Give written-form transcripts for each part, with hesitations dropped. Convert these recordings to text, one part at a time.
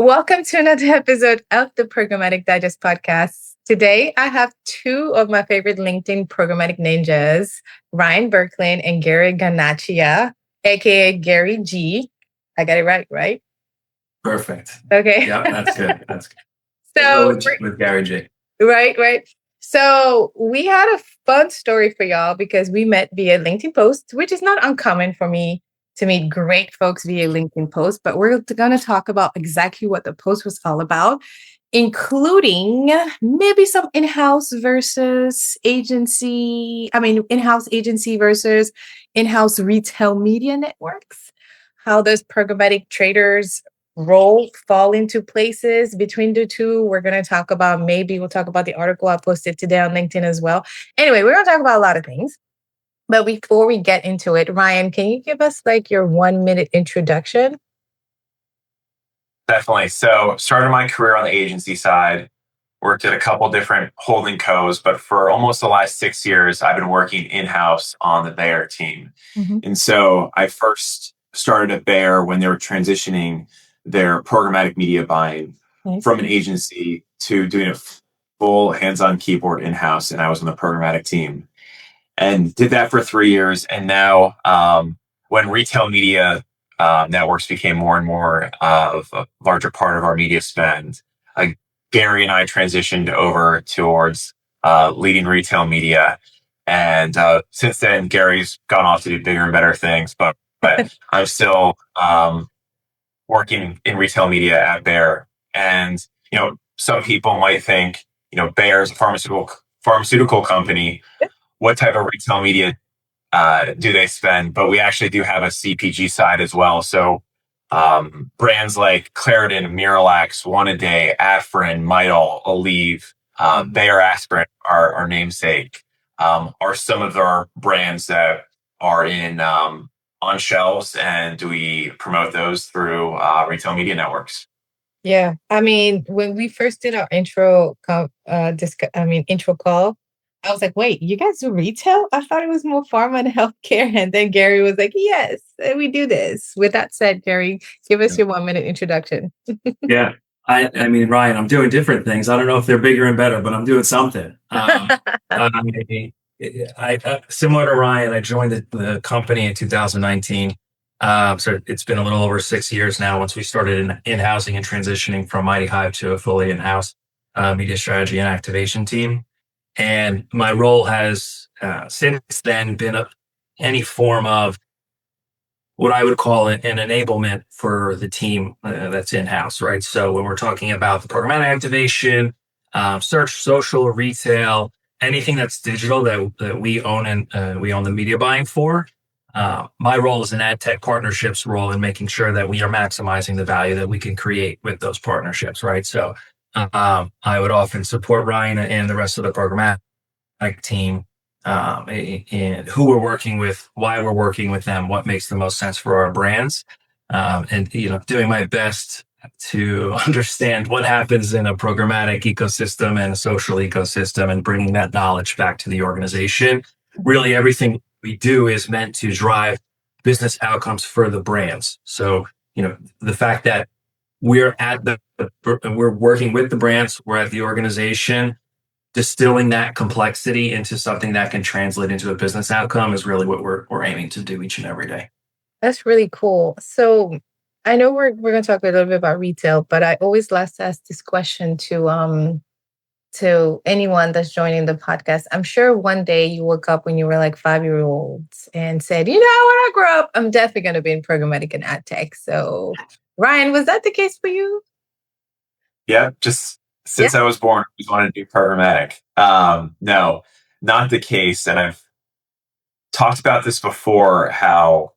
Welcome to another episode of the Programmatic Digest podcast. Today, I have two of my favorite LinkedIn programmatic ninjas, Ryan Verklin and Gary Guarnaccia, aka Gary G. I got it right, right? Perfect. Okay. Yeah, that's good. That's good. So with Gary G. Right. So we had a fun story for y'all because we met via LinkedIn post, which is not uncommon for me to meet great folks via LinkedIn post, but we're going to talk about exactly what the post was all about, including maybe some in-house versus in-house agency versus in-house retail media networks. How does programmatic traders role fall into places between the two? We'll talk about the article I posted today on LinkedIn as well. Anyway, we're going to talk about a lot of things. But before we get into it, Ryan, can you give us your 1-minute introduction? Definitely. So started my career on the agency side, worked at a couple different holding cos, but for almost the last 6 years, I've been working in-house on the Bayer team. Mm-hmm. And so I first started at Bayer when they were transitioning their programmatic media buying from an agency to doing a full hands-on keyboard in-house. And I was on the programmatic team and did that for 3 years. And now when retail media networks became more and more of a larger part of our media spend, Gary and I transitioned over towards leading retail media. And since then, Gary's gone off to do bigger and better things, but I'm still working in retail media at Bayer. And, some people might think, Bayer's a pharmaceutical company. What type of retail media do they spend? But we actually do have a CPG side as well. So brands like Claritin, Miralax, One A Day, Afrin, Midol, Aleve, Bayer Aspirin, our namesake, are some of our brands that are on shelves, and we promote those through retail media networks. Yeah, when we first did our intro call, I was like, wait, you guys do retail? I thought it was more pharma and healthcare. And then Gary was like, yes, we do this. With that said, Gary, give us your 1-minute introduction. Yeah. Ryan, I'm doing different things. I don't know if they're bigger and better, but I'm doing something. Similar to Ryan, I joined the company in 2019. So it's been a little over 6 years now once we started in-housing and transitioning from Mighty Hive to a fully in-house media strategy and activation team. And my role has since then been any form of what I would call an enablement for the team that's in-house, right? So when we're talking about the programmatic activation, search, social, retail, anything that's digital that we own and we own the media buying for, my role is an ad tech partnerships role in making sure that we are maximizing the value that we can create with those partnerships, right? So I would often support Ryan and the rest of the programmatic team in who we're working with, why we're working with them, what makes the most sense for our brands, and doing my best to understand what happens in a programmatic ecosystem and a social ecosystem and bringing that knowledge back to the organization. Really, everything we do is meant to drive business outcomes for the brands. So, the fact that we're working with the brands, we're at the organization, distilling that complexity into something that can translate into a business outcome is really what we're aiming to do each and every day. That's really cool. So I know we're going to talk a little bit about retail, but I always last ask this question to anyone that's joining the podcast. I'm sure one day you woke up when you were like 5-year-olds and said, when I grow up, I'm definitely going to be in programmatic and ad tech. So Ryan, was that the case for you? Yeah, just since I was born, I always wanted to do programmatic. No, not the case. And I've talked about this before, how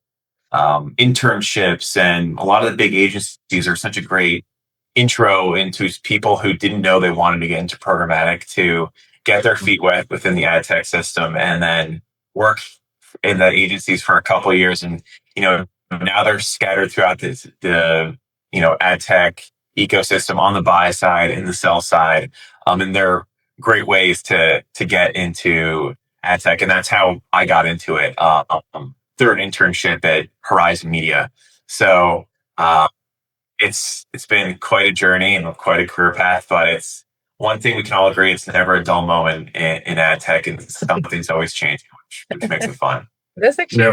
internships and a lot of the big agencies are such a great intro into people who didn't know they wanted to get into programmatic to get their feet wet within the ad tech system and then work in the agencies for a couple of years. And, now they're scattered throughout the ad tech ecosystem on the buy side and the sell side. And they're great ways to get into ad tech. And that's how I got into it through an internship at Horizon Media. So it's been quite a journey and quite a career path, but it's one thing we can all agree, it's never a dull moment in ad tech, and something's always changing, which makes it fun. That's actually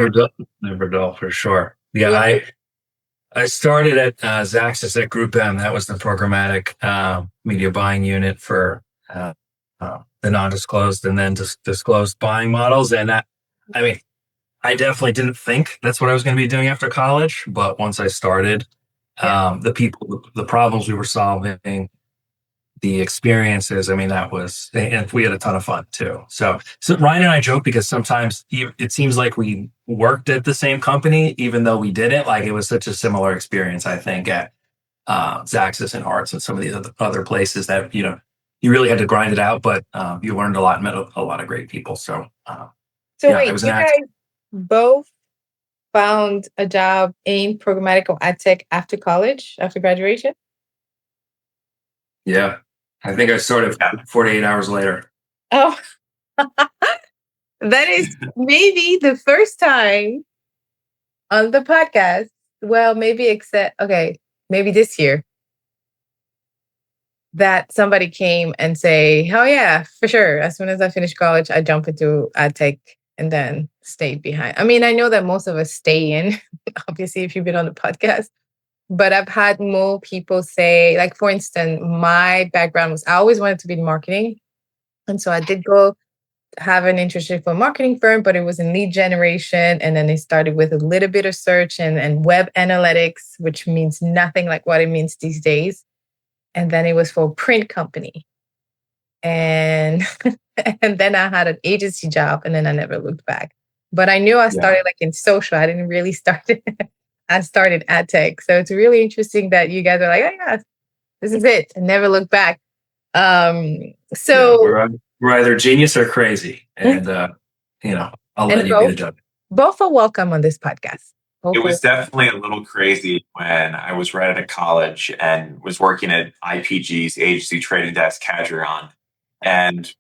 Never dull for sure. Yeah, I started at Zaxis at Group M. That was the programmatic media buying unit for the non-disclosed and then disclosed buying models. And I definitely didn't think that's what I was going to be doing after college. But once I started, the problems we were solving, the experiences, and we had a ton of fun too. So Ryan and I joke because sometimes it seems like we worked at the same company, even though we didn't. Like, it was such a similar experience, I think, at Zaxis and Arts and some of these other places that, you really had to grind it out, but you learned a lot and met a lot of great people. So wait, you guys both found a job in programmatic or ad tech after college, after graduation? Yeah. I think I started 48 hours later. Oh, that is maybe the first time on the podcast. Well, maybe maybe this year that somebody came and say, oh yeah, for sure. As soon as I finished college, I jumped into ad tech and then stayed behind. I mean, I know that most of us stay in, obviously, if you've been on the podcast. But I've had more people say, like, for instance, my background was I always wanted to be in marketing. And so I did go have an internship for a marketing firm, but it was in lead generation. And then they started with a little bit of search and web analytics, which means nothing like what it means these days. And then it was for a print company. And and then I had an agency job, and then I never looked back. But I knew I started like in social. I didn't really start I started ad tech. So it's really interesting that you guys are like, oh yeah, this is it. And never look back. We're either genius or crazy. And, I'll let you be the judge. Both are welcome on this podcast. It was definitely a little crazy when I was right out of college and was working at IPG's agency trading desk, Cadreon. And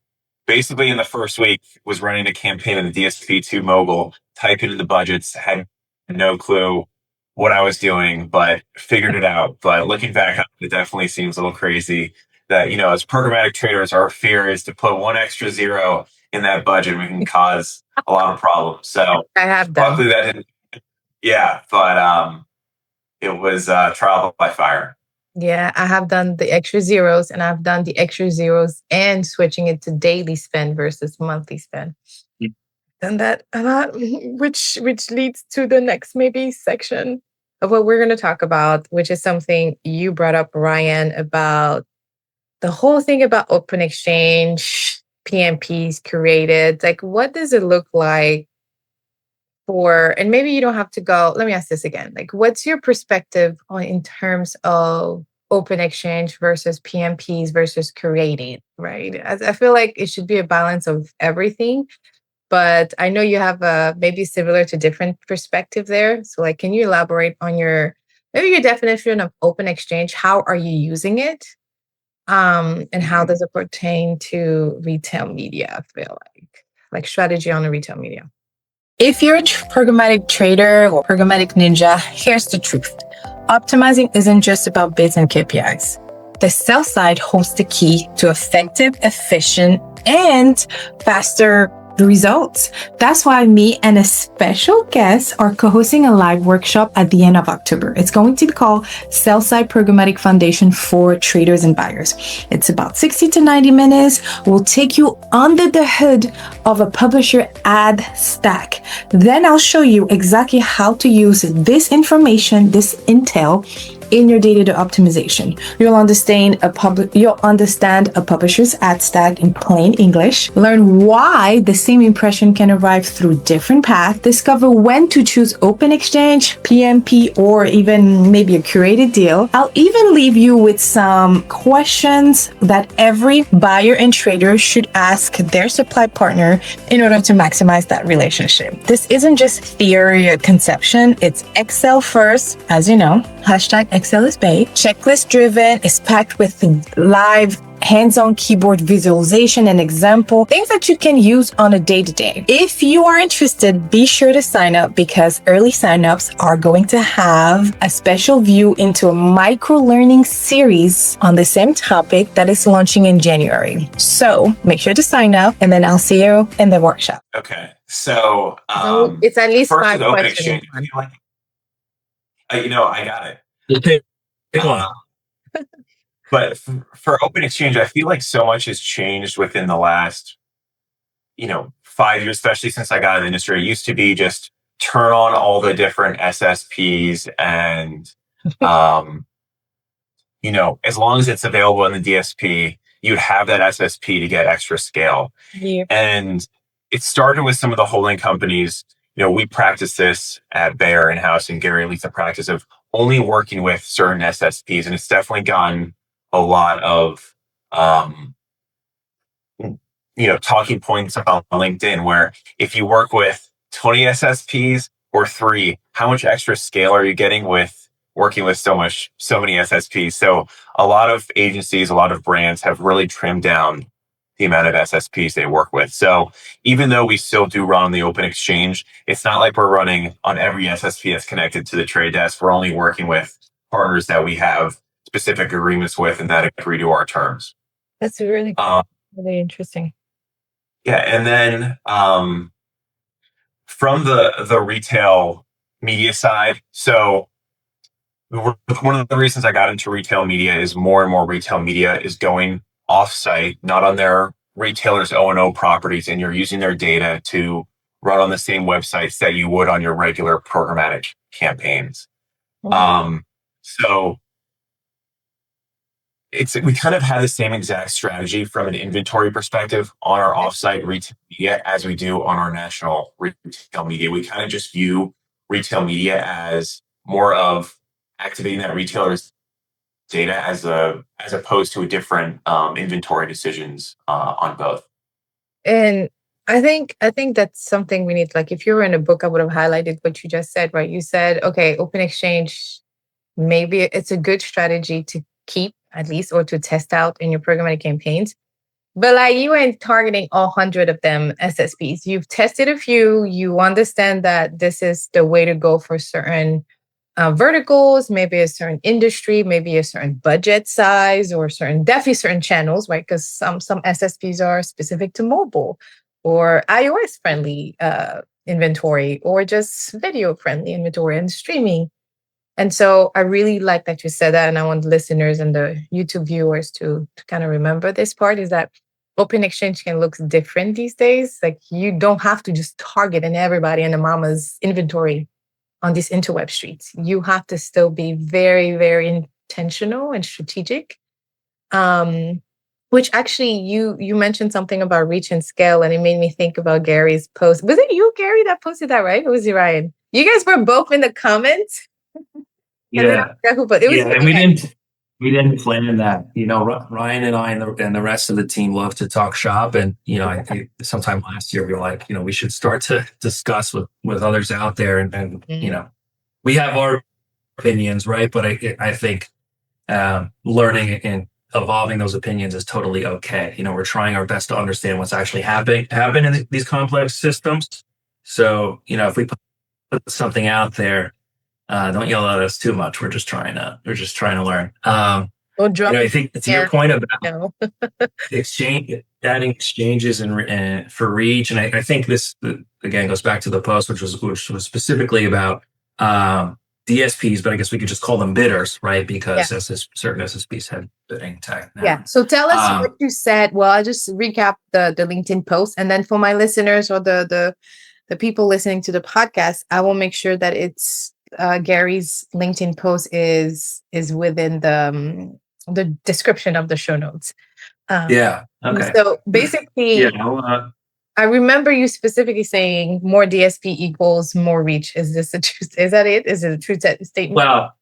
basically in the first week was running a campaign in the DSP2 mobile, typing in the budgets, had no clue what I was doing, but figured it out. But looking back, it definitely seems a little crazy that, as programmatic traders, our fear is to put one extra zero in that budget. We can cause a lot of problems. So I have done. Luckily that didn't. Yeah, but it was trial by fire. Yeah, I have done the extra zeros, and I've done the extra zeros and switching it to daily spend versus monthly spend. Done that a lot, which leads to the next maybe section of what we're going to talk about, which is something you brought up, Ryan, about the whole thing about open exchange, PMPs created. Like, what does it look like and maybe you don't have to go, let me ask this again. Like, what's your perspective in terms of open exchange versus PMPs versus curated, right? I feel like it should be a balance of everything. But I know you have maybe similar to different perspective there. So like, can you elaborate on your definition of open exchange? How are you using it? And how does it pertain to retail media? I feel like strategy on the retail media. If you're a programmatic trader or programmatic ninja, here's the truth. Optimizing isn't just about bids and KPIs. The sell side holds the key to effective, efficient, and faster results. That's why me and a special guest are co-hosting a live workshop at the end of October. It's going to be called Sell Side Programmatic Foundation for Traders and Buyers. It's about 60 to 90 minutes. We'll take you under the hood of a publisher ad stack. Then I'll show you exactly how to use this information, this intel, in your data optimization. You'll understand a publisher's ad stack in plain English, learn why the same impression can arrive through different paths, discover when to choose open exchange, PMP, or even maybe a curated deal. I'll even leave you with some questions that every buyer and trader should ask their supply partner in order to maximize that relationship. This isn't just theory or conception, it's Excel first, as you know, #Excel is paid. Checklist driven, is packed with live hands-on keyboard visualization and example, things that you can use on a day-to-day. If you are interested, be sure to sign up because early signups are going to have a special view into a micro-learning series on the same topic that is launching in January. So make sure to sign up and then I'll see you in the workshop. Okay. So, It's at least first 5 with Open questions. Exchange, I feel like, I got it. Pick one. But for Open Exchange, I feel like so much has changed within the last, 5 years, especially since I got in the industry. It used to be just turn on all the different SSPs and, as long as it's available in the DSP, you'd have that SSP to get extra scale. Yeah. And it started with some of the holding companies. We practice this at Bayer in-house, and Gary leads the practice of only working with certain SSPs. And it's definitely gotten a lot of, talking points on LinkedIn, where if you work with 20 SSPs or 3, how much extra scale are you getting with working with so many SSPs? So a lot of agencies, a lot of brands have really trimmed down the amount of SSPs they work with. So even though we still do run on the Open Exchange, it's not like we're running on every SSP that's connected to the trade desk. We're only working with partners that we have specific agreements with and that agree to our terms. That's really cool. Really interesting. Yeah. And then from the retail media side, so one of the reasons I got into retail media is more and more retail media is going off-site, not on their retailers' O&O properties, and you're using their data to run on the same websites that you would on your regular programmatic campaigns. So we kind of have the same exact strategy from an inventory perspective on our off-site retail media as we do on our national retail media. We kind of just view retail media as more of activating that retailer's data as opposed to a different inventory decisions on both. And I think that's something we need. Like if you were in a book, I would have highlighted what you just said, right? You said, okay, Open Exchange, maybe it's a good strategy to keep at least or to test out in your programmatic campaigns. But like you ain't targeting all 100 of them SSPs. You've tested a few. You understand that this is the way to go for certain verticals, maybe a certain industry, maybe a certain budget size, or definitely certain channels, right? Because some SSPs are specific to mobile or iOS friendly inventory, or just video friendly inventory and streaming. And so I really like that you said that, and I want the listeners and the YouTube viewers to kind of remember this part, is that Open Exchange can look different these days. Like you don't have to just target and everybody and the mama's inventory on these interweb streets. You have to still be very, very intentional and strategic. Which actually you mentioned something about reach and scale, and it made me think about Gary's post. Was it you, Gary, that posted that, right? Or was it Ryan? You guys were both in the comments. Yeah. And we didn't plan that. Ryan and I and the rest of the team love to talk shop. And, I think sometime last year we were like, we should start to discuss with others out there. And we have our opinions, right? But I think learning and evolving those opinions is totally okay. We're trying our best to understand what's actually happening in these complex systems. So, if we put something out there, don't yell at us too much. We're just trying to learn. I think to your point about adding exchanges and for reach, and I think this again goes back to the post, which was specifically about DSPs, but I guess we could just call them bidders, right? Because certain SSPs have bidding tech now. Yeah. So tell us what you said. Well, I'll just recap the LinkedIn post, and then for my listeners or the people listening to the podcast, I will make sure that it's Gary's LinkedIn post is within the description of the show notes. Okay. So basically, I remember you specifically saying more DSP equals more reach. Is this is that it? Is it a true statement? Well,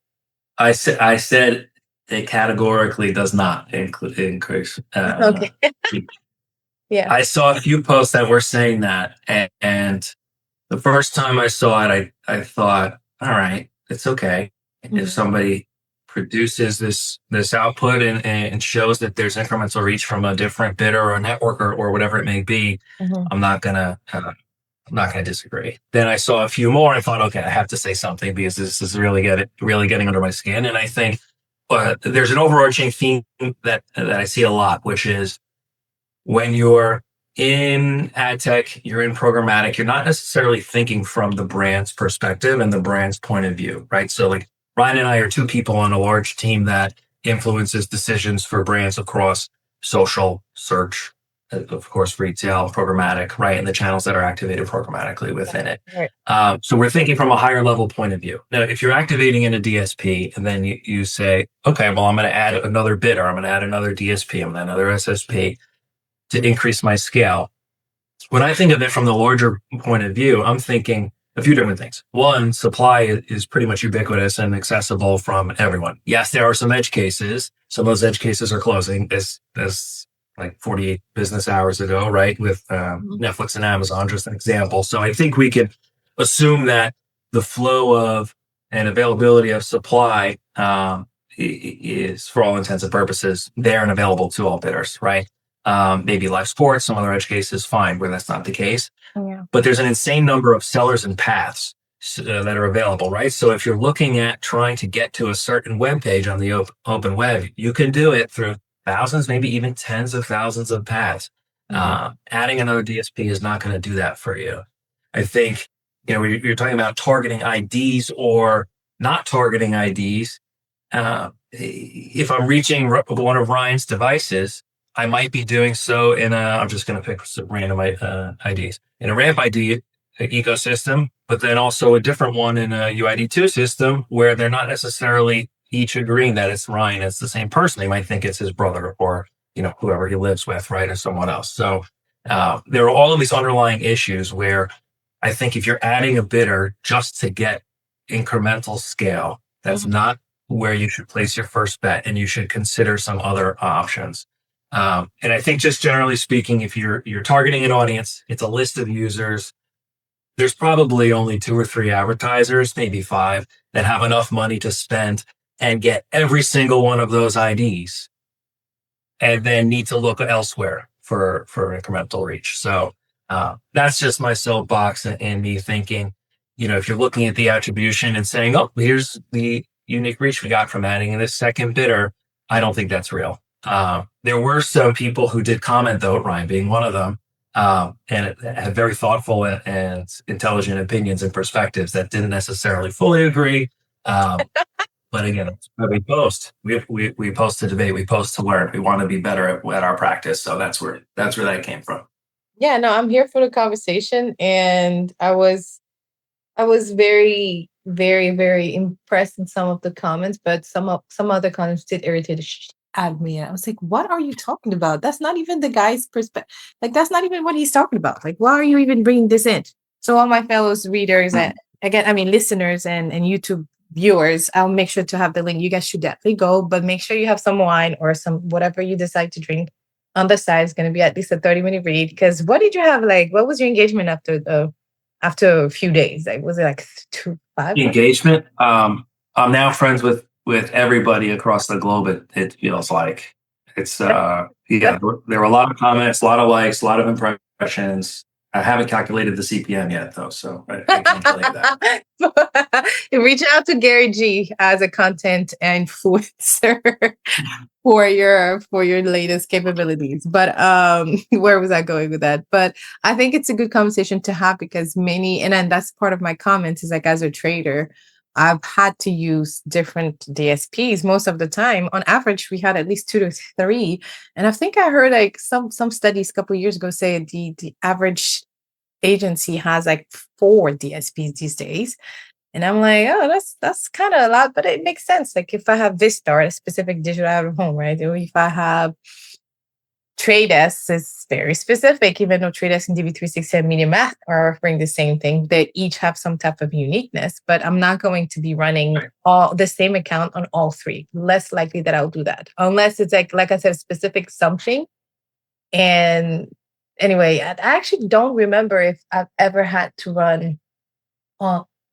I said it categorically does not increase. Okay. Yeah. I saw a few posts that were saying that, and the first time I saw it, I thought, all right, it's okay if somebody produces this output and shows that there's incremental reach from a different bidder or a network or whatever it may be, I'm not gonna disagree. Then I saw a few more. I thought, okay, I have to say something because this is really getting under my skin. And I think there's an overarching theme that I see a lot, which is when you're in ad tech, you're in programmatic, you're not necessarily thinking from the brand's perspective and the brand's point of view, right? So like Ryan and I are two people on a large team that influences decisions for brands across social, search, of course, retail, programmatic, right? And the channels that are activated programmatically within it. Right. So we're thinking from a higher level point of view. Now, if you're activating in a DSP and then you say, okay, well, I'm going to add another bidder, I'm going to add another DSP, I'm going to add another SSP to increase my scale. When I think of it from the larger point of view, I'm thinking a few different things. One, supply is pretty much ubiquitous and accessible from everyone. Yes, there are some edge cases. Some of those edge cases are closing as like 48 business hours ago, right? With Netflix and Amazon, just an example. So I think we can assume that the flow of and availability of supply is, for all intents and purposes, there and available to all bidders, right? Maybe live sports, some other edge cases, fine, where that's not the case. Yeah. But there's an insane number of sellers and paths that are available, right? So if you're looking at trying to get to a certain web page on the open web, you can do it through thousands, maybe even tens of thousands of paths. Adding another DSP is not going to do that for you. I think, you're talking about targeting IDs or not targeting IDs. If I'm reaching one of Ryan's devices, I might be doing so I'm just going to pick some random IDs, in a ramp ID ecosystem, but then also a different one in a UID2 system where they're not necessarily each agreeing that it's Ryan, it's the same person. They might think it's his brother or, whoever he lives with, right, or someone else. So there are all of these underlying issues where I think if you're adding a bidder just to get incremental scale, that's not where you should place your first bet, and you should consider some other options. And I think just generally speaking, if you're targeting an audience, it's a list of users. There's probably only 2 or 3 advertisers, maybe 5, that have enough money to spend and get every single one of those IDs, and then need to look elsewhere for incremental reach. So that's just my soapbox and me thinking, if you're looking at the attribution and saying, oh, here's the unique reach we got from adding this second bidder, I don't think that's real. There were some people who did comment, though, Ryan being one of them, and had very thoughtful and intelligent opinions and perspectives that didn't necessarily fully agree. But again, we post. We post to debate. We post to learn. We want to be better at our practice. So that's where that came from. Yeah, no, I'm here for the conversation, and I was very, very, very impressed in some of the comments, but some other comments did irritate the shit out of me. And I was like, what are you talking about? That's not even the guy's perspective. Like, that's not even what he's talking about. Like, why are you even bringing this in? So all my fellows readers and listeners and YouTube viewers, I'll make sure to have the link. You guys should definitely go, but make sure you have some wine or some whatever you decide to drink on the side. It's going to be at least a 30-minute read. Because what did you have? Like, what was your engagement after a few days? Like, was it like 5? Engagement? I'm now friends with everybody across the globe. It feels like it's there were a lot of comments, a lot of likes, a lot of impressions. I haven't calculated the CPM yet, though, so I can't tell you that. Reach out to Gary G as a content influencer for your latest capabilities. But where was I going with that? But I think it's a good conversation to have, because and then that's part of my comments is like, as a trader, I've had to use different DSPs most of the time. On average, we had at least 2 to 3. And I think I heard like some studies a couple of years ago say the average agency has like 4 DSPs these days. And I'm like, oh, that's kind of a lot, but it makes sense. Like if I have Vistar, a specific digital out of home, right? Or if I have Trade Desk, is very specific, even though Trade Desk and DV360 and Media Math are offering the same thing. They each have some type of uniqueness, but I'm not going to be running all the same account on all 3. Less likely that I'll do that, unless it's like I said, specific something. And anyway, I actually don't remember if I've ever had to run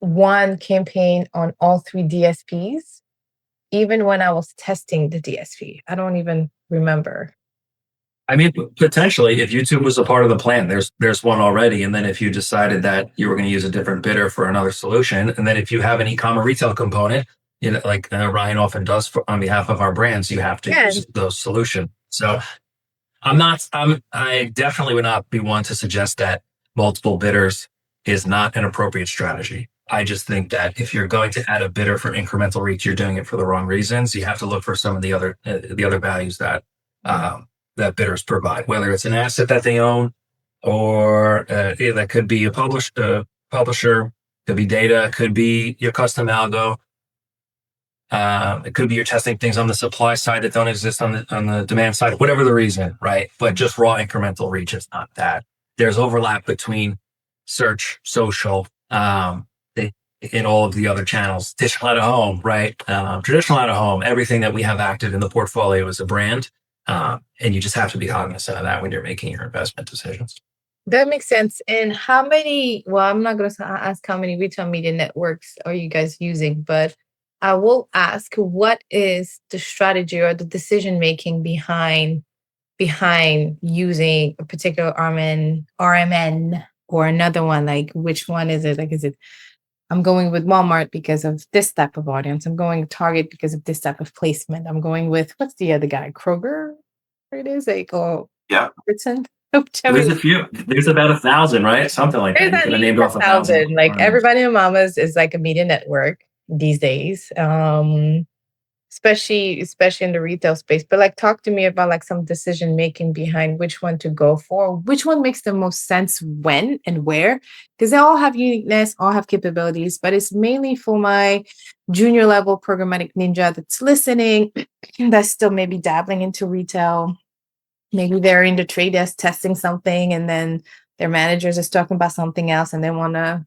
one campaign on all 3 DSPs. even when I was testing the DSP. I don't even remember. I mean, potentially, if YouTube was a part of the plan, there's one already. And then if you decided that you were going to use a different bidder for another solution, and then if you have an e-commerce retail component, like Ryan often does on behalf of our brands, you have to use those solutions. So I definitely would not be one to suggest that multiple bidders is not an appropriate strategy. I just think that if you're going to add a bidder for incremental reach, you're doing it for the wrong reasons. You have to look for some of the other values that that bidders provide, whether it's an asset that they own or that could be a publisher, could be data, could be your custom algo. It could be you're testing things on the supply side that don't exist on the demand side, whatever the reason, right? But just raw incremental reach is not that. There's overlap between search, social, in all of the other channels, digital out of home, right? Traditional out of home, everything that we have active in the portfolio is a brand. And you just have to be cognizant of that when you're making your investment decisions. That makes sense. And how many, well, I'm not going to ask how many retail media networks are you guys using, but I will ask, what is the strategy or the decision making behind using a particular RMN or another one? Like, which one is it? Like, is it, I'm going with Walmart because of this type of audience. I'm going with Target because of this type of placement. I'm going with, what's the other guy? Kroger? It is like, yeah. There's a few. There's about 1,000, right? Something like that. You could have named off 1,000. Like everybody and Mama's is like a media network these days, especially in the retail space. But like, talk to me about like some decision making behind which one to go for, which one makes the most sense when and where, because they all have uniqueness, all have capabilities. But it's mainly for my junior level programmatic ninja that's listening, that's still maybe dabbling into retail. Maybe they're in the trade desk testing something, and then their managers is talking about something else, and they want to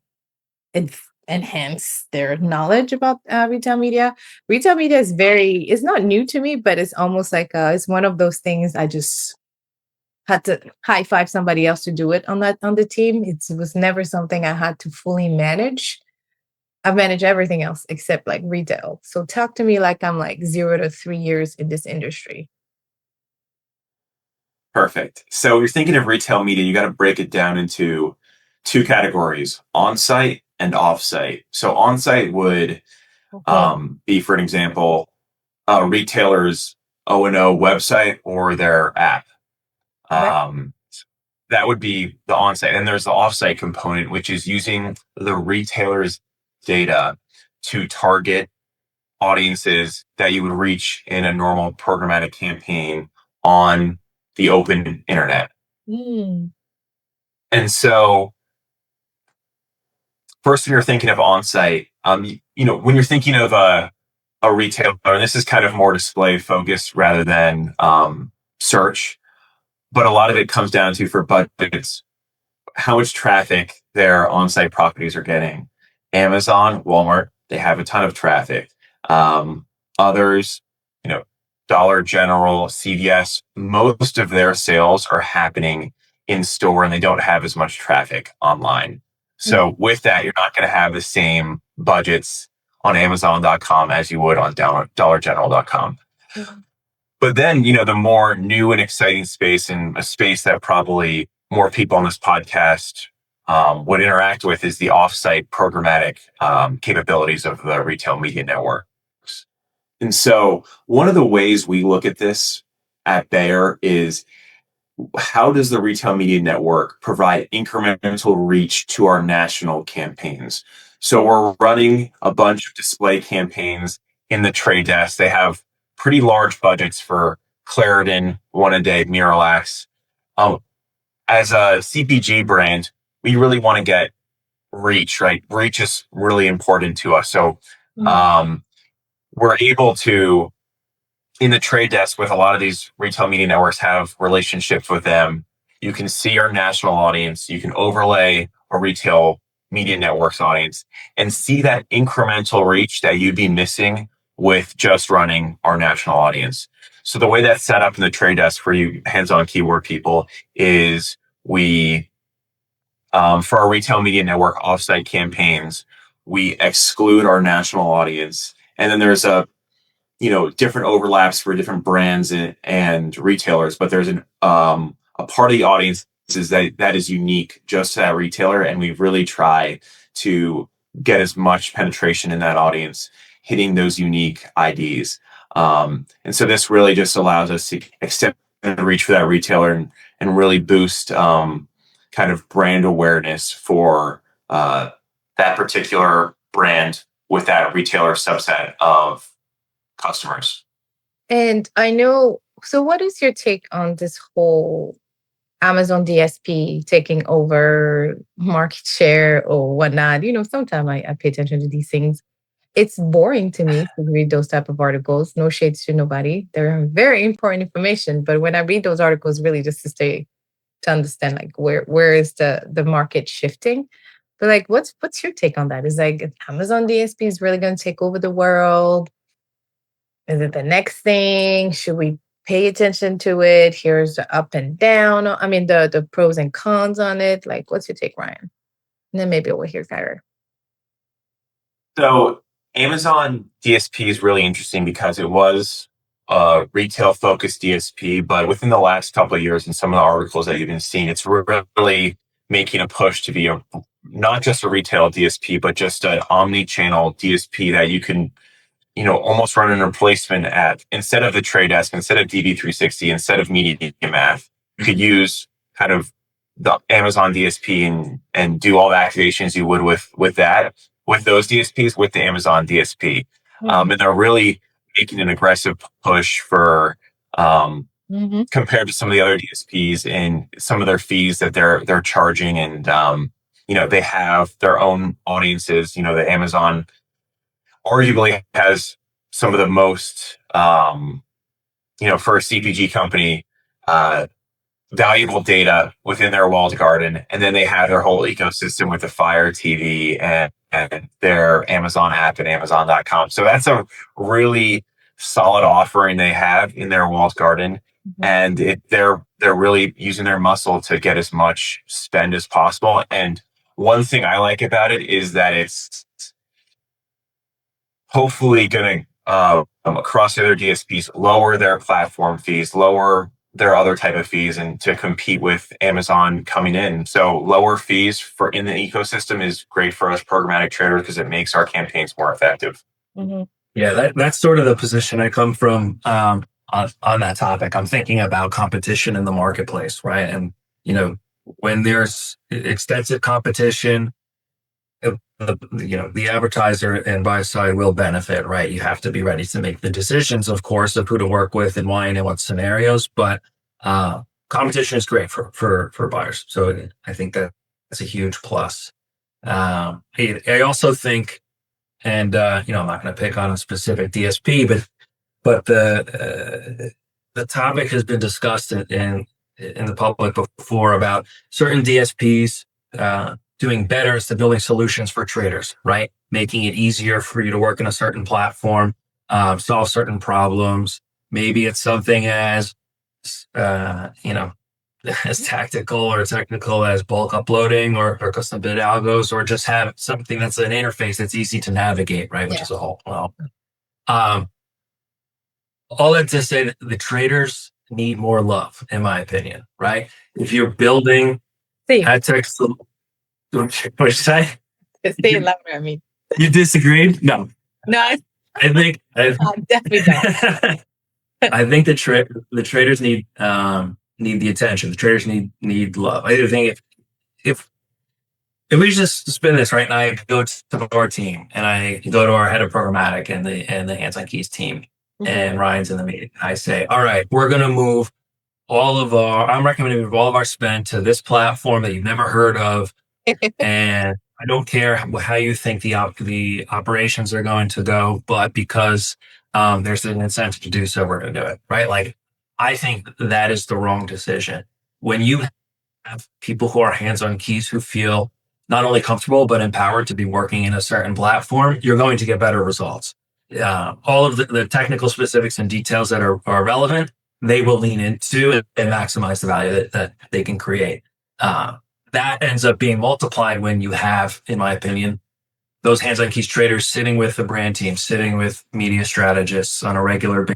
enhance their knowledge about retail media. Retail media it's not new to me, but it's almost like it's one of those things I just had to high five somebody else to do it on the team. It was never something I had to fully manage. I've managed everything else except like retail. So talk to me like I'm like 0 to 3 years in this industry. Perfect. So you're thinking of retail media, you got to break it down into 2 categories, on-site and off-site. So on-site would be, for an example, a retailer's O&O website or their app. That would be the on-site. And there's the off-site component, which is using the retailer's data to target audiences that you would reach in a normal programmatic campaign on the open internet. And so first, when you're thinking of on-site, when you're thinking of a retailer, and this is kind of more display focused rather than search, but a lot of it comes down to, for budgets, how much traffic their on-site properties are getting. Amazon, Walmart, they have a ton of traffic. Others, Dollar General, CVS, most of their sales are happening in store and they don't have as much traffic online. So with that, you're not going to have the same budgets on Amazon.com as you would on DollarGeneral.com. But then, the more new and exciting space, and a space that probably more people on this podcast would interact with, is the offsite programmatic capabilities of the retail media networks. And so one of the ways we look at this at Bayer is, how does the retail media network provide incremental reach to our national campaigns? So we're running a bunch of display campaigns in the trade desk. They have pretty large budgets for Claritin, One A Day, Miralax. As a CPG brand, we really want to get reach, right? Reach is really important to us. So we're able to, in the trade desk with a lot of these retail media networks, have relationships with them. You can see our national audience. You can overlay a retail media network's audience and see that incremental reach that you'd be missing with just running our national audience. So the way that's set up in the trade desk for you hands-on keyword people is, we, for our retail media network offsite campaigns, we exclude our national audience. And then there's a different overlaps for different brands and retailers, but there's a part of the audience is that is unique just to that retailer, and we really try to get as much penetration in that audience, hitting those unique IDs. And so this really just allows us to extend the reach for that retailer and really boost kind of brand awareness for that particular brand with that retailer subset of customers. And I know, so what is your take on this whole Amazon DSP taking over market share or whatnot? Sometimes I pay attention to these things. It's boring to me to read those type of articles. No shades to nobody. They're very important information. But when I read those articles, really just to understand like where is the market shifting. But like what's your take on that? Is like Amazon DSP is really going to take over the world? Is it the next thing? Should we pay attention to it? Here's the up and down. I mean, the pros and cons on it. Like, what's your take, Ryan? And then maybe we'll hear Kyra. So Amazon DSP is really interesting because it was a retail-focused DSP, but within the last couple of years, in some of the articles that you've been seeing, it's really making a push to be not just a retail DSP, but just an omni-channel DSP that you can almost run an replacement at. Instead of the trade desk, instead of DV360, instead of Media Math, you could use kind of the Amazon DSP and do all the activations you would with those DSPs with the Amazon DSP. And they're really making an aggressive push for compared to some of the other DSPs and some of their fees that they're charging. And they have their own audiences. The Amazon arguably has some of the most, for a CPG company, valuable data within their walled garden. And then they have their whole ecosystem with the Fire TV and their Amazon app and Amazon.com. So that's a really solid offering they have in their walled garden. And they're really using their muscle to get as much spend as possible. And one thing I like about it is that it's hopefully going to, across the other DSPs, lower their platform fees, lower their other type of fees, and to compete with Amazon coming in. So lower fees for in the ecosystem is great for us programmatic traders because it makes our campaigns more effective. Yeah, that's sort of the position I come from on that topic. I'm thinking about competition in the marketplace, right? And, when there's extensive competition, the advertiser and buy side will benefit, right? You have to be ready to make the decisions, of course, of who to work with and why and in what scenarios. But competition is great for buyers. So I think that's a huge plus. I also think, and I'm not going to pick on a specific DSP, but the topic has been discussed in the public before about certain DSPs doing better is building solutions for traders, right? Making it easier for you to work in a certain platform, solve certain problems. Maybe it's something as, as tactical or technical as bulk uploading or custom bid algos, or just have something that's an interface that's easy to navigate, right? Which is all. Well, all that to say that the traders need more love, in my opinion, right? If you're building ad tech, what you say? Say it louder. I mean, you disagreed? No. I think I definitely don't. I think the traders need the attention. The traders need love. I think if we just spin this right now, I go to our team and I go to our head of programmatic and the hands on keys team, and Ryan's in the meeting. I say, all right, we're going to move I'm recommending we move all of our spend to this platform that you've never heard of. And I don't care how you think the operations are going to go, but because there's an incentive to do so, we're going to do it, right? Like, I think that is the wrong decision. When you have people who are hands-on keys who feel not only comfortable, but empowered to be working in a certain platform, you're going to get better results. All of the technical specifics and details that are relevant, they will lean into and maximize the value that they can create. That ends up being multiplied when you have, in my opinion, those hands-on keys traders sitting with the brand team, sitting with media strategists on a regular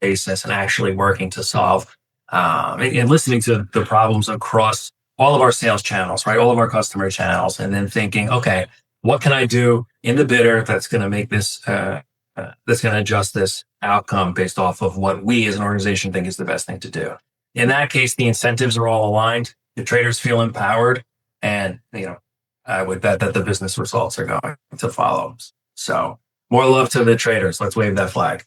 basis and actually working to solve and listening to the problems across all of our sales channels, right? All of our customer channels, and then thinking, okay, what can I do in the bidder that's going to make this, that's going to adjust this outcome based off of what we as an organization think is the best thing to do. In that case, the incentives are all aligned. The traders feel empowered, and I would bet that the business results are going to follow. So more love to the traders. Let's wave that flag.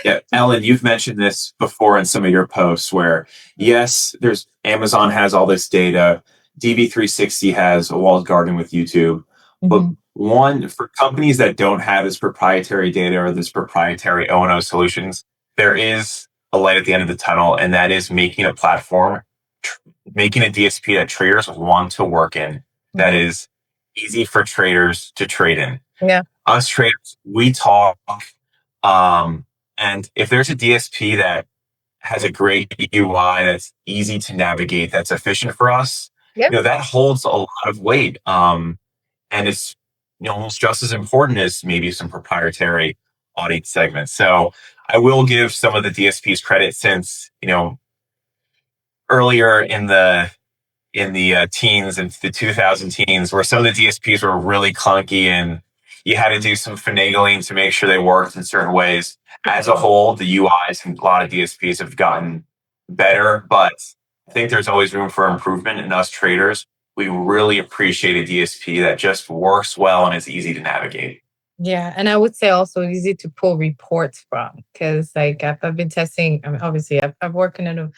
Yeah, Ellen, you've mentioned this before in some of your posts where, yes, there's Amazon has all this data, DV360 has a walled garden with YouTube, but one, for companies that don't have this proprietary data or this proprietary O&O solutions, there is a light at the end of the tunnel, and that is making a platform, making a DSP that traders want to work in, that is easy for traders to trade in. Yeah. Us traders, we talk, and if there's a DSP that has a great UI that's easy to navigate, that's efficient for us, that holds a lot of weight. And it's almost just as important as maybe some proprietary audience segments. So I will give some of the DSPs credit since, earlier in the teens and the 2000 teens, where some of the DSPs were really clunky and you had to do some finagling to make sure they worked in certain ways. As a whole, the UIs and a lot of DSPs have gotten better, but I think there's always room for improvement. In us traders, we really appreciate a DSP that just works well and is easy to navigate. Yeah, and I would say also easy to pull reports from, because I've been testing. I mean, obviously, I've worked in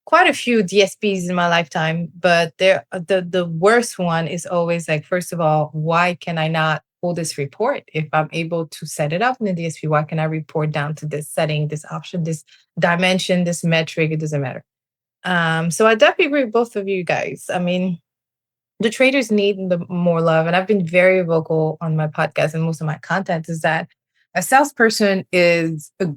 quite a few DSPs in my lifetime, but the worst one is always first of all, why can I not pull this report? If I'm able to set it up in the DSP, why can I report down to this setting, this option, this dimension, this metric? It doesn't matter. So I definitely agree with both of you guys. I mean, the traders need more love, and I've been very vocal on my podcast and most of my content is that a salesperson is a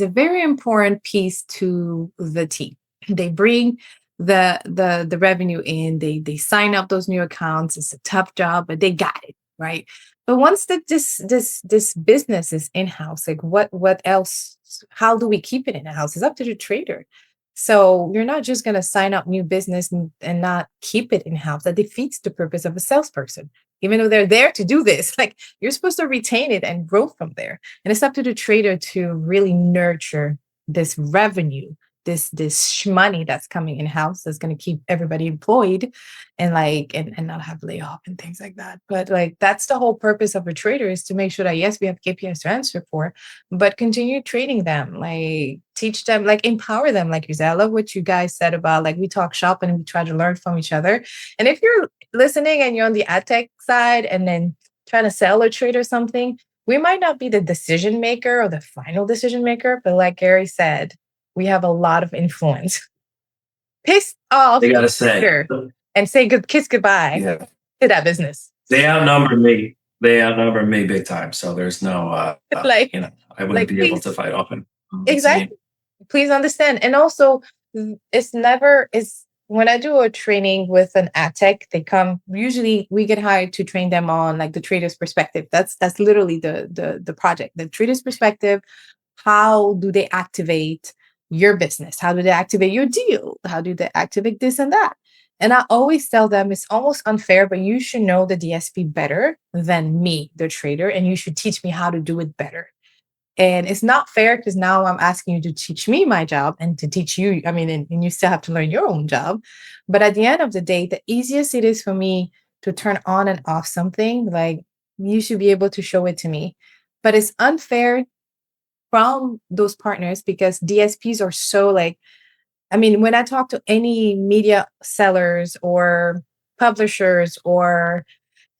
very important piece to the team. They bring the revenue in, they sign up those new accounts. It's a tough job, but they got it, right? But once this business is in-house, what else? How do we keep it in-house? It's up to the trader. So you're not just going to sign up new business and not keep it in-house. That defeats the purpose of a salesperson. Even though they're there to do this, you're supposed to retain it and grow from there. And it's up to the trader to really nurture this revenue, this money that's coming in-house that's going to keep everybody employed and not have layoff and things like that. But that's the whole purpose of a trader, is to make sure that yes, we have KPIs to answer for, but continue training them, teach them, empower them. Like you said, I love what you guys said about we talk shop and we try to learn from each other. And if you're listening and you're on the ad tech side and then trying to sell or trade or something, we might not be the decision maker or the final decision maker, but like Gary said, we have a lot of influence. Piss off, they gotta say, and say kiss goodbye to that business. They outnumber me. They outnumber me big time. So there's no, I wouldn't be able to fight often. Exactly. Please understand. And also, when I do a training with an ad tech, they come, usually we get hired to train them on the trader's perspective. That's literally the project, the trader's perspective. How do they activate your business? How do they activate your deal? How do they activate this and that? And I always tell them it's almost unfair, but you should know the DSP better than me, the trader, and you should teach me how to do it better. And it's not fair because now I'm asking you to teach me my job and to teach you. I mean, and you still have to learn your own job. But at the end of the day, the easiest it is for me to turn on and off something, you should be able to show it to me. But it's unfair from those partners because DSPs are so when I talk to any media sellers or publishers or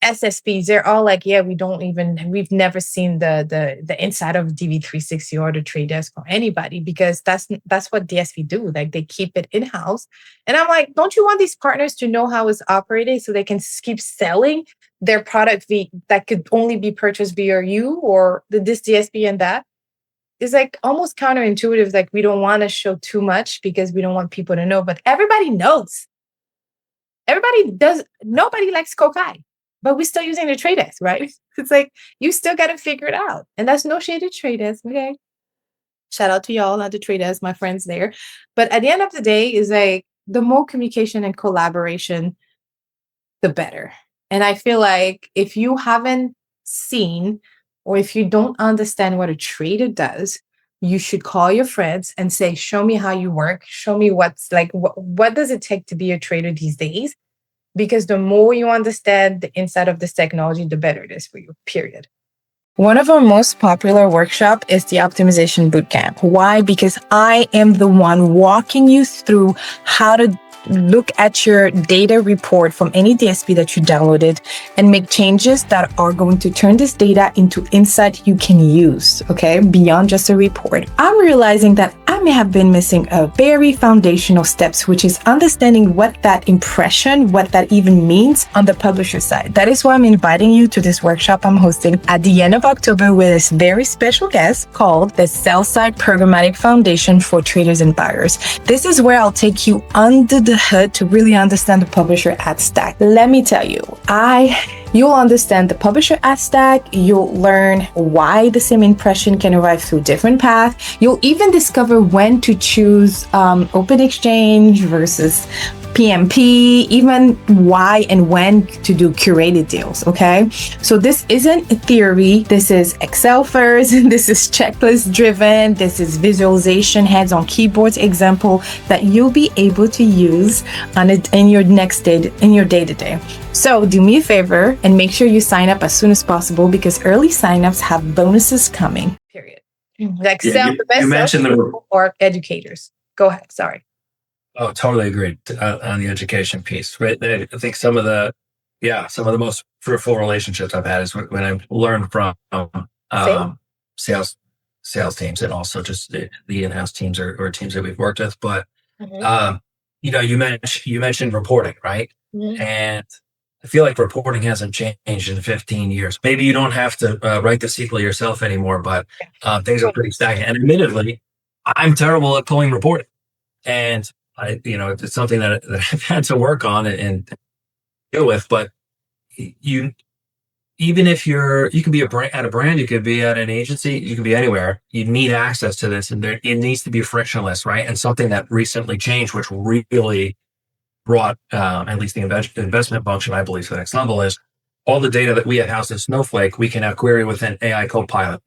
SSPs, they're all we've never seen the inside of DV360 or the trade desk or anybody, because that's what DSP do. They keep it in-house. And I'm like, don't you want these partners to know how it's operated so they can keep selling their product that could only be purchased via you or this DSP and that? It's almost counterintuitive. We don't want to show too much because we don't want people to know, but everybody knows. Everybody does. Nobody likes cocaine. but we're still using the trade desk, right? It's like, you still got to figure it out. And that's no shade at trade desk. Okay. Shout out to y'all, not the trade desk, my friends there. But at the end of the day, is like the more communication and collaboration, the better. And I feel like if you haven't seen, or if you don't understand what a trader does, you should call your friends and say, show me how you work. Show me what's like, what does it take to be a trader these days? Because the more you understand the inside of this technology, the better it is for you, period. One of our most popular workshop is the optimization bootcamp. Why? Because I am the one walking you through how to look at your data report from any DSP that you downloaded and make changes that are going to turn this data into insight you can use, okay? Beyond just a report. I'm realizing that I may have been missing a very foundational steps, which is understanding what that impression, what that even means on the publisher side. That is why I'm inviting you to this workshop I'm hosting at the end of October with this very special guest called the Sell-Side Programmatic Foundation for Traders and Buyers. This is where I'll take you under the hood to really understand the publisher ad stack. Let me tell you, you'll understand the publisher ad stack. You'll learn why the same impression can arrive through different paths. You'll even discover when to choose open exchange versus PMP, even why and when to do curated deals, okay? So this isn't a theory. This is Excel first. This is checklist driven. This is visualization, hands-on keyboards example that you'll be able to use in your day-to-day. So do me a favor and make sure you sign up as soon as possible because early signups have bonuses coming. Period. Like the best or educators. Go ahead. Sorry. Oh, totally agreed on the education piece. Right, I think some of the most fruitful relationships I've had is when I've learned from sales teams and also just the in-house teams or teams that we've worked with. But you mentioned reporting, right? Mm-hmm. And I feel like reporting hasn't changed in 15 years. Maybe you don't have to write the SQL yourself anymore, but things are pretty stagnant. And admittedly, I'm terrible at pulling reporting, and it's something that I've had to work on and deal with. But even if you can be at a brand, you could be at an agency, you can be anywhere. You need access to this, and it needs to be frictionless, right? And something that recently changed, which really brought at least the investment function, I believe, to the next level, is all the data that we have housed in Snowflake, we can now query with an AI Copilot,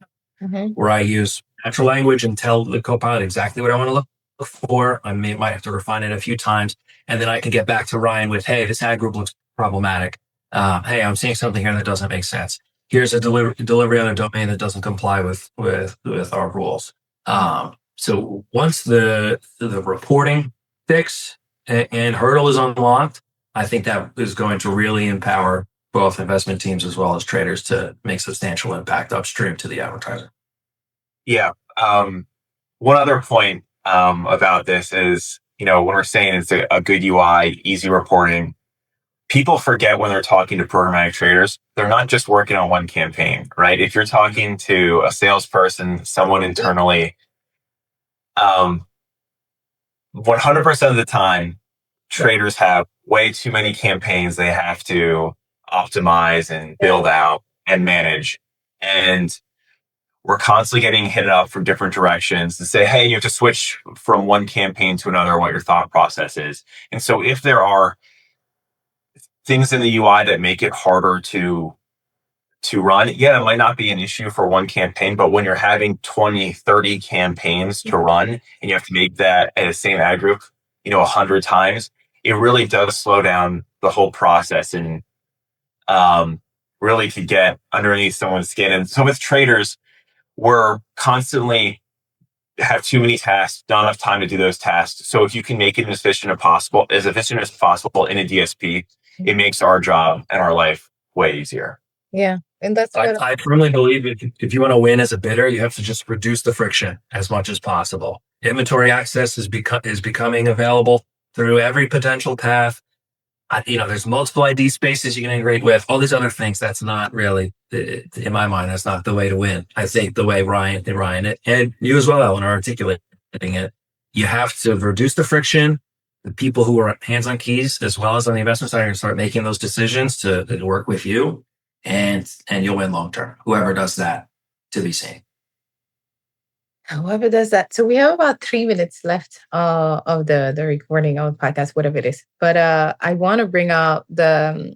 where I use natural language and tell the Copilot exactly what I want to look for. I might have to refine it a few times, and then I can get back to Ryan with, hey, this ad group looks problematic. Hey, I'm seeing something here that doesn't make sense. Here's a delivery on a domain that doesn't comply with our rules. So once the reporting fix and hurdle is unlocked, I think that is going to really empower both investment teams as well as traders to make substantial impact upstream to the advertiser. Yeah. One other point about this is, when we're saying it's a good UI, easy reporting, people forget when they're talking to programmatic traders, they're not just working on one campaign, right? If you're talking to a salesperson, someone internally, 100% of the time, traders have way too many campaigns they have to optimize and build out and manage. And we're constantly getting hit up from different directions to say, hey, you have to switch from one campaign to another, what your thought process is. And so if there are things in the UI that make it harder to run, it might not be an issue for one campaign, but when you're having 20, 30 campaigns to run and you have to make that at the same ad group, 100 times, it really does slow down the whole process and really to get underneath someone's skin. And so with traders, we're constantly have too many tasks, not enough time to do those tasks. So if you can make it as efficient as possible in a DSP, it makes our job and our life way easier. Yeah. And that's I firmly believe if you want to win as a bidder, you have to just reduce the friction as much as possible. Inventory access is becoming available through every potential path. There's multiple ID spaces you can integrate with, all these other things. That's not really, in my mind, that's not the way to win. I think the way Ryan and you as well, Ellen, are articulating it, you have to reduce the friction the people who are hands on keys, as well as on the investment side, are going to start making those decisions to work with you, and you'll win long term. Whoever does that, to be seen. Whoever does that. So we have about 3 minutes left of the recording of the podcast, whatever it is. But I want to bring up the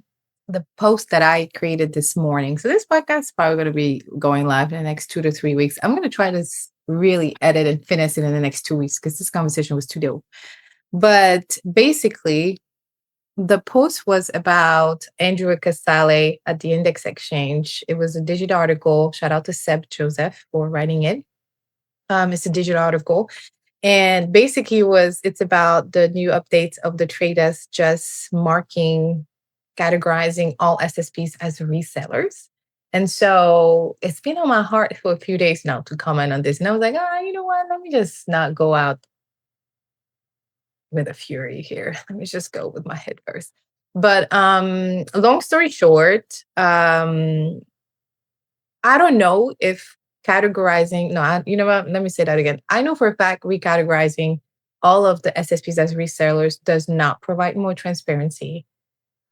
post that I created this morning. So this podcast is probably going to be going live in the next 2 to 3 weeks. I'm going to try to really edit and finish it in the next 2 weeks because this conversation was too dope. But basically, the post was about Andrew Casale at the Index Exchange. It was a digital article. Shout out to Seb Joseph for writing it. It's a digital article. And basically it's about the new updates of the trade desk just categorizing all SSPs as resellers. And so it's been on my heart for a few days now to comment on this. And I was like, you know what? Let me just not go out with a fury here. Let me just go with my head first. But long story short, I don't know if categorizing, you know what? Let me say that again. I know for a fact recategorizing all of the SSPs as resellers does not provide more transparency.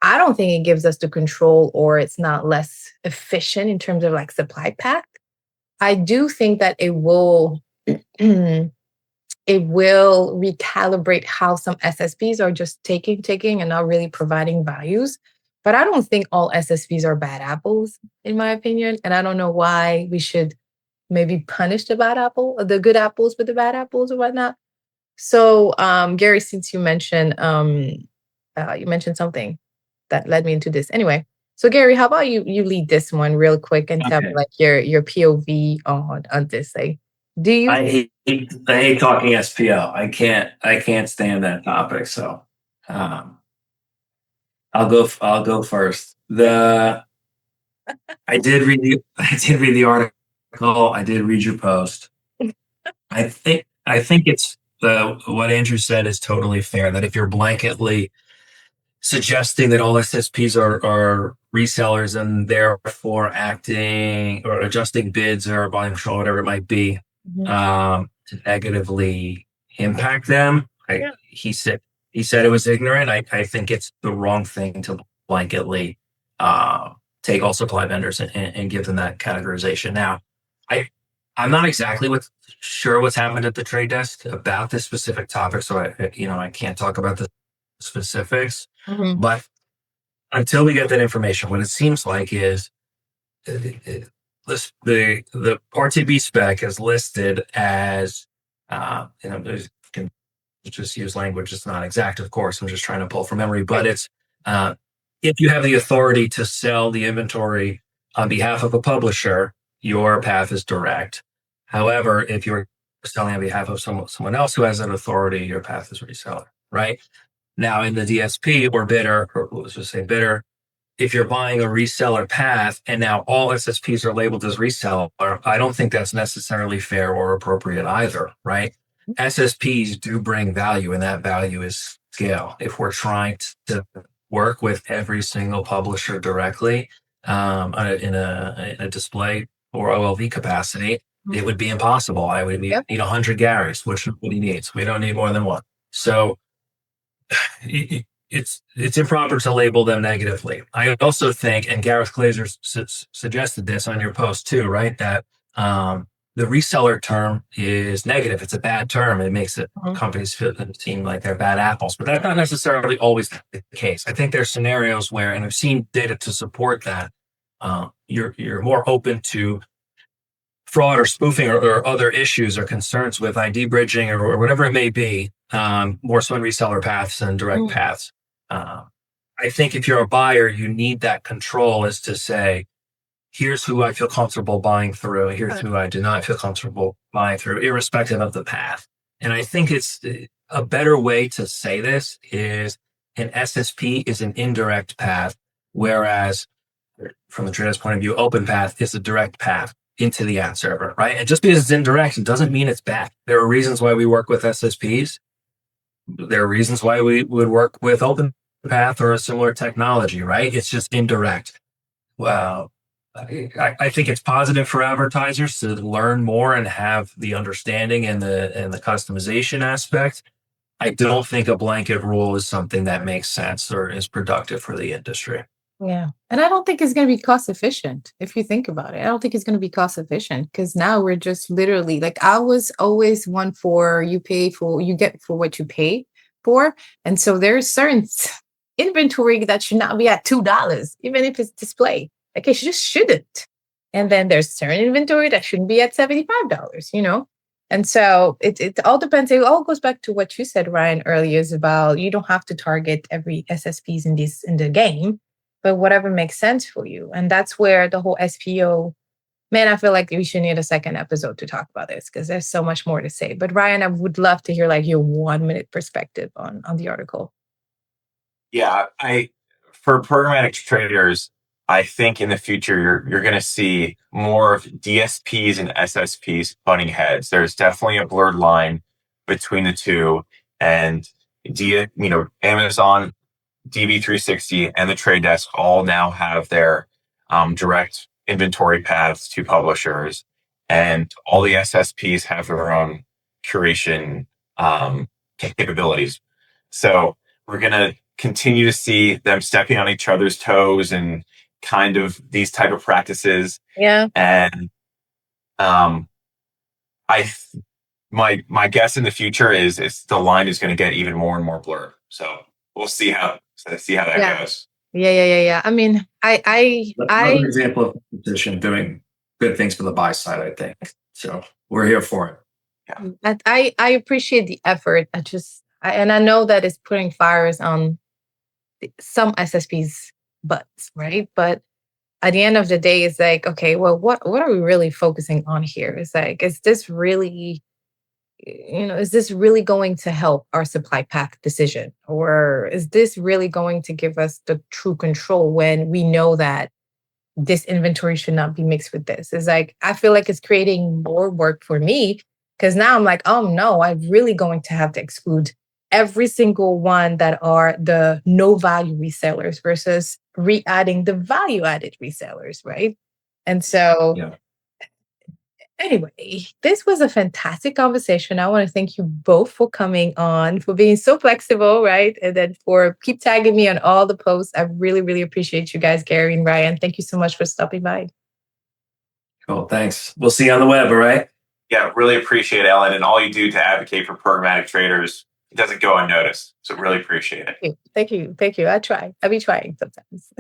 I don't think it gives us the control, or it's not less efficient in terms of like supply path. I do think that it will recalibrate how some SSPs are just taking and not really providing values. But I don't think all SSPs are bad apples, in my opinion. And I don't know why we should maybe punish the good apples with the bad apples or whatnot. So, Gary, since you mentioned something that led me into this. Anyway, so Gary, how about you lead this one real quick and tell me like your POV on this? Like, do you? I hate talking SPO. I can't stand that topic. So, I'll go first. I did read the article. I did read your post. I think it's what Andrew said is totally fair. That if you're blanketly suggesting that all SSPs are resellers and therefore acting or adjusting bids or volume control, whatever it might be, to negatively impact them, he said it was ignorant. I think it's the wrong thing to blanketly take all supply vendors and give them that categorization. Now, I'm not exactly sure what's happened at the trade desk about this specific topic, so I can't talk about the specifics. But until we get that information, what it seems like is the RTB spec is listed as you can just use language. It's not exact, of course. I'm just trying to pull from memory, but it's if you have the authority to sell the inventory on behalf of a publisher, your path is direct. However, if you're selling on behalf of someone else who has that authority, your path is reseller, right? Now, in the DSP or bidder, or let's just say bidder, if you're buying a reseller path and now all SSPs are labeled as reseller, I don't think that's necessarily fair or appropriate either, right? SSPs do bring value, and that value is scale. If we're trying to work with every single publisher directly in a display or OLV capacity, it would be impossible. I would need 100 Garys, which nobody needs. We don't need more than one. So it's improper to label them negatively. I also think, and Gareth Glazer suggested this on your post too, right? That the reseller term is negative. It's a bad term. It makes companies seem like they're bad apples, but that's not necessarily always the case. I think there's scenarios where, and I've seen data to support that, you're more open to fraud or spoofing or other issues or concerns with ID bridging or whatever it may be, more so in reseller paths and direct paths. I think if you're a buyer, you need that control as to say, here's who I feel comfortable buying through. Here's who I do not feel comfortable buying through, irrespective of the path. And I think it's a better way to say this is an SSP is an indirect path, whereas from the trader's point of view, open path is a direct path into the ad server, right? And just because it's indirect, it doesn't mean it's bad. There are reasons why we work with SSPs. There are reasons why we would work with open path or a similar technology, right? It's just indirect. Well, I think it's positive for advertisers to learn more and have the understanding and the customization aspect. I don't think a blanket rule is something that makes sense or is productive for the industry. Yeah. And I don't think it's going to be cost efficient if you think about it. I don't think it's going to be cost efficient because now we're just literally like, I was always one for you get for what you pay for. And so there's certain inventory that should not be at $2, even if it's display. Like it just shouldn't. And then there's certain inventory that shouldn't be at $75, And so it all depends. It all goes back to what you said, Ryan, earlier is about you don't have to target every SSPs in the game, but whatever makes sense for you. And that's where the whole SPO, man, I feel like we should need a second episode to talk about this because there's so much more to say. But Ryan, I would love to hear like your 1 minute perspective on the article. Yeah, for programmatic traders, I think in the future you're going to see more of DSPs and SSPs butting heads. There's definitely a blurred line between the two, and Amazon, DV360, and the Trade Desk all now have their direct inventory paths to publishers, and all the SSPs have their own curation capabilities. So we're going to continue to see them stepping on each other's toes and kind of these type of practices. Yeah. And my guess in the future is the line is going to get even more and more blurred. So we'll see how that goes. Yeah. I mean, Another example of competition doing good things for the buy side, I think. So we're here for it. Yeah. I appreciate the effort. I know that it's putting fires on some SSPs' butts, right? But at the end of the day, it's like, okay, well, what are we really focusing on here? It's like, is this really going to help our supply path decision? Or is this really going to give us the true control when we know that this inventory should not be mixed with this? It's like, I feel like it's creating more work for me because now I'm like, oh no, I'm really going to have to exclude every single one that are the no value resellers versus re-adding the value added resellers, right? And so anyway, this was a fantastic conversation. I want to thank you both for coming on, for being so flexible, right? And then for keep tagging me on all the posts. I really, really appreciate you guys, Gary and Ryan. Thank you so much for stopping by. Cool. Thanks. We'll see you on the web, all right? Yeah, really appreciate it, Ellen, and all you do to advocate for programmatic traders. It doesn't go unnoticed. So really appreciate it. Thank you. I'll be trying sometimes.